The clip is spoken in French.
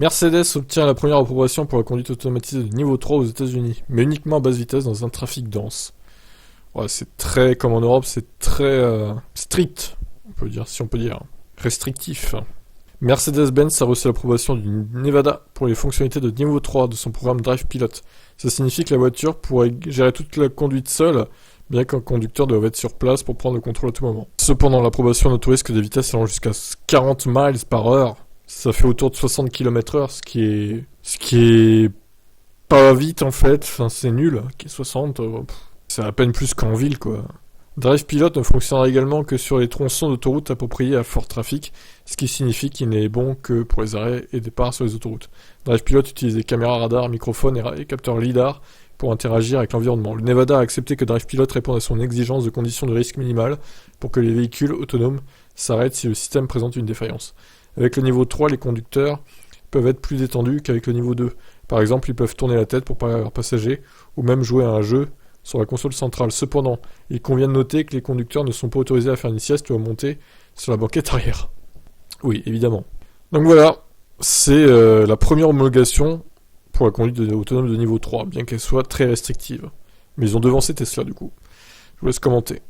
Mercedes obtient la première approbation pour la conduite automatisée de niveau 3 aux États-Unis, mais uniquement à basse vitesse dans un trafic dense. Ouais, c'est très, comme en Europe, c'est très strict, on peut dire, si on peut dire, restrictif. Mercedes-Benz a reçu l'approbation du Nevada pour les fonctionnalités de niveau 3 de son programme Drive Pilot. Ça signifie que la voiture pourrait gérer toute la conduite seule, bien qu'un conducteur doit être sur place pour prendre le contrôle à tout moment. Cependant, l'approbation n'autorise que des vitesses allant jusqu'à 40 miles par heure. Ça fait autour de 60 km/h, ce qui est pas vite en fait, enfin c'est nul, qui est 60, c'est à peine plus qu'en ville quoi. Drive Pilot ne fonctionnera également que sur les tronçons d'autoroute appropriés à fort trafic, ce qui signifie qu'il n'est bon que pour les arrêts et départs sur les autoroutes. Drive Pilot utilise des caméras radar, microphones et capteurs LiDAR pour interagir avec l'environnement. Le Nevada a accepté que Drive Pilot réponde à son exigence de conditions de risque minimales pour que les véhicules autonomes s'arrêtent si le système présente une défaillance. Avec le niveau 3, les conducteurs peuvent être plus détendus qu'avec le niveau 2. Par exemple, ils peuvent tourner la tête pour parler à leurs passagers, ou même jouer à un jeu sur la console centrale. Cependant, il convient de noter que les conducteurs ne sont pas autorisés à faire une sieste ou à monter sur la banquette arrière. Oui, évidemment. Donc voilà, c'est la première homologation pour la conduite autonome de niveau 3, bien qu'elle soit très restrictive. Mais ils ont devancé Tesla du coup. Je vous laisse commenter.